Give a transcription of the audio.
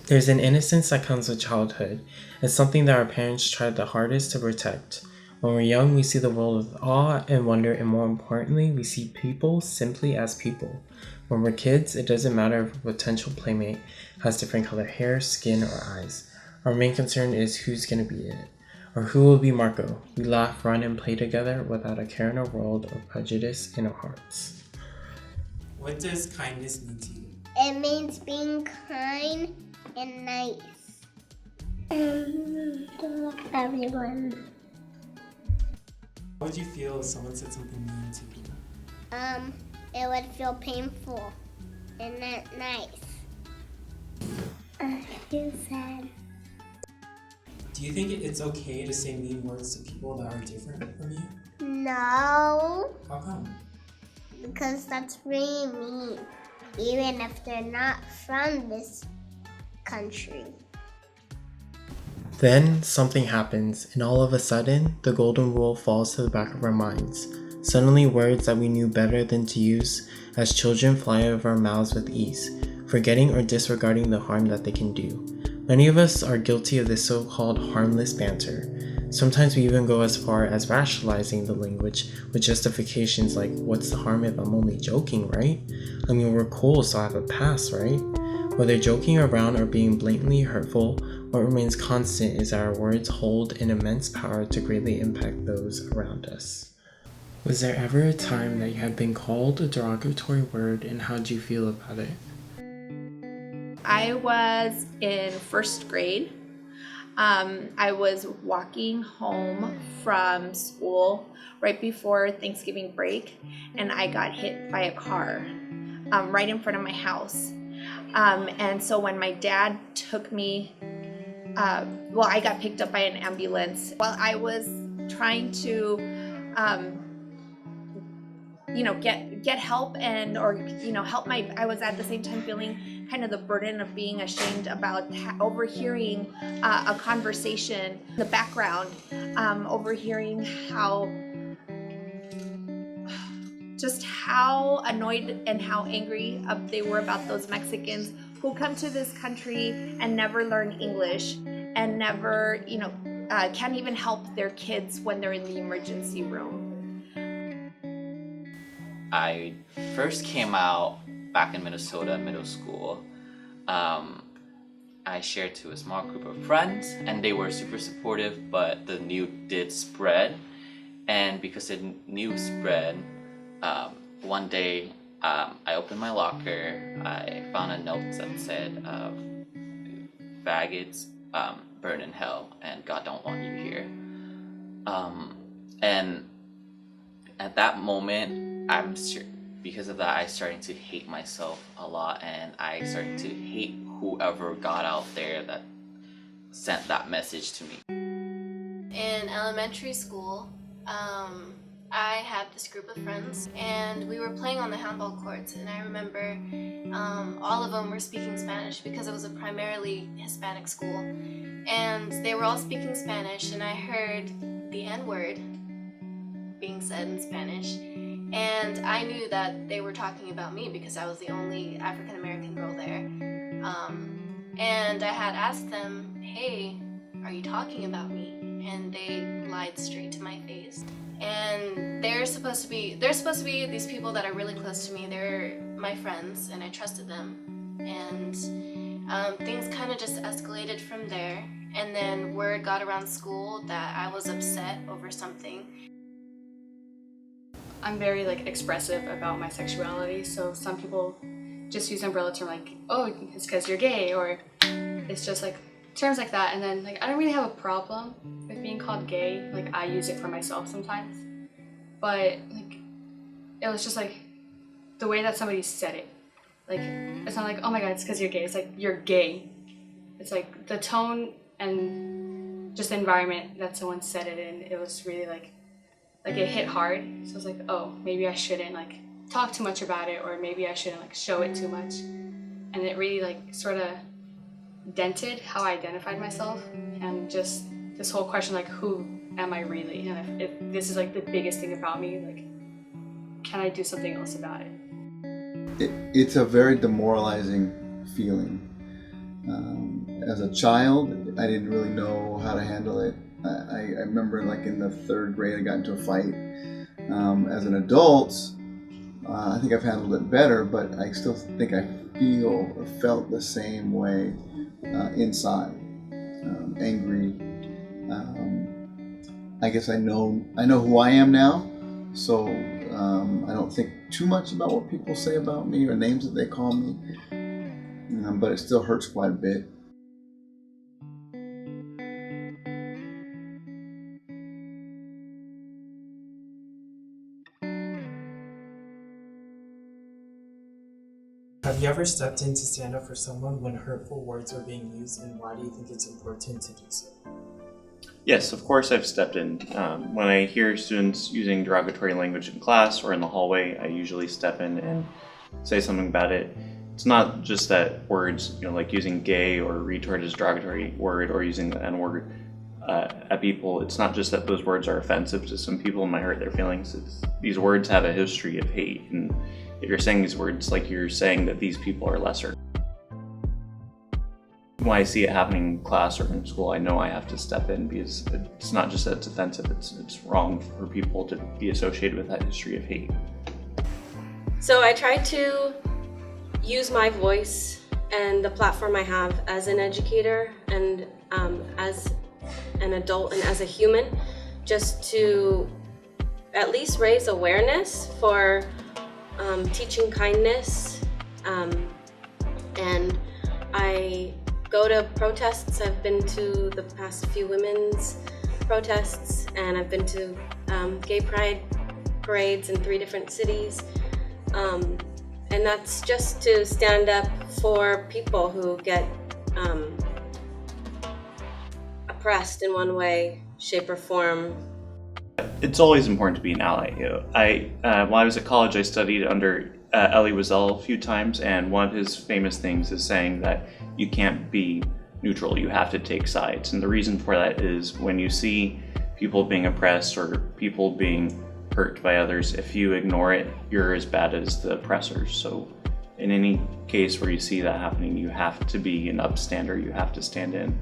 There's an innocence that comes with childhood. It's something that our parents tried the hardest to protect. When we're young, we see the world with awe and wonder, and more importantly, we see people simply as people. When we're kids, it doesn't matter if a potential playmate has different colored hair, skin, or eyes. Our main concern is who's gonna be it, or who will be Marco. We laugh, run, and play together without a care in our world or prejudice in our hearts. What does kindness mean to you? It means being kind and nice. To everyone. How would you feel if someone said something mean to you? It would feel painful and not nice. I feel sad. Do you think it's okay to say mean words to people that are different from you? No, How come? because that's really mean, even if they're not from this country. Then something happens, and all of a sudden, the golden rule falls to the back of our minds. Suddenly, words that we knew better than to use as children fly out of our mouths with ease, forgetting or disregarding the harm that they can do. Many of us are guilty of this so-called harmless banter. Sometimes we even go as far as rationalizing the language with justifications like, what's the harm if I'm only joking, right? I mean, we're cool, so I have a pass, right? Whether joking around or being blatantly hurtful, what remains constant is that our words hold an immense power to greatly impact those around us. Was there ever a time that you had been called a derogatory word, and how did you feel about it? I was in first grade. I was walking home from school right before Thanksgiving break, and I got hit by a car right in front of my house. And so when my dad took me, I got picked up by an ambulance. While I was trying to, get help help I was at the same time feeling kind of the burden of being ashamed about overhearing a conversation in the background, overhearing how annoyed and how angry they were about those Mexicans who come to this country and never learn English and never, can't even help their kids when they're in the emergency room. I first came out back in Minnesota, middle school. I shared to a small group of friends, and they were super supportive, but the news did spread. And because the news spread, one day I opened my locker, I found a note that said, faggots burn in hell, and God don't want you here. And at that moment, because of that, I started to hate myself a lot, and I started to hate whoever got out there that sent that message to me. In elementary school, I had this group of friends, and we were playing on the handball courts, and I remember all of them were speaking Spanish because it was a primarily Hispanic school, and they were all speaking Spanish, and I heard the N-word being said in Spanish, and I knew that they were talking about me because I was the only African American girl there. And I had asked them, hey, are you talking about me? And they lied straight to my face. And they're supposed to be these people that are really close to me. They're my friends, and I trusted them. And things kind of just escalated from there. And then word got around school that I was upset over something. I'm very expressive about my sexuality, so some people just use umbrella term like, oh, it's because you're gay, or it's just terms like that. And then I don't really have a problem with being called gay. I use it for myself sometimes, but it was just the way that somebody said it. It's not oh my god, it's because you're gay. It's you're gay. It's the tone and just the environment that someone said it in. It was really it hit hard. So I was oh, maybe I shouldn't talk too much about it, or maybe I shouldn't show it too much. And it really sort of dented how I identified myself, and just this whole question who am I really, and if this is the biggest thing about me, can I do something else about it? It's a very demoralizing feeling. as a child, I didn't really know how to handle it. I remember like in the 3rd grade I got into a fight. As an adult, I think I've handled it better, but I still think I felt the same way inside, angry. I guess I know who I am now, so I don't think too much about what people say about me or names that they call me, but it still hurts quite a bit. Have you ever stepped in to stand up for someone when hurtful words are being used, and why do you think it's important to do so? Yes, of course I've stepped in. When I hear students using derogatory language in class or in the hallway, I usually step in and say something about it. It's not just that words, like using gay or retard as a derogatory word or using the N-word at people. It's not just that those words are offensive to some people and might hurt their feelings. These words have a history of hate, and if you're saying these words, like you're saying that these people are lesser. When I see it happening in class or in school, I know I have to step in, because it's not just that it's offensive, it's wrong for people to be associated with that history of hate. So I try to use my voice and the platform I have as an educator and as an adult and as a human, just to at least raise awareness for teaching kindness, and I go to protests. I've been to the past few women's protests, and I've been to gay pride parades in 3 different cities, and that's just to stand up for people who get oppressed in one way, shape, or form. It's always important to be an ally. While I was at college, I studied under Elie Wiesel a few times, and one of his famous things is saying that you can't be neutral, you have to take sides. And the reason for that is when you see people being oppressed or people being hurt by others, if you ignore it, you're as bad as the oppressors. So in any case where you see that happening, you have to be an upstander, you have to stand in.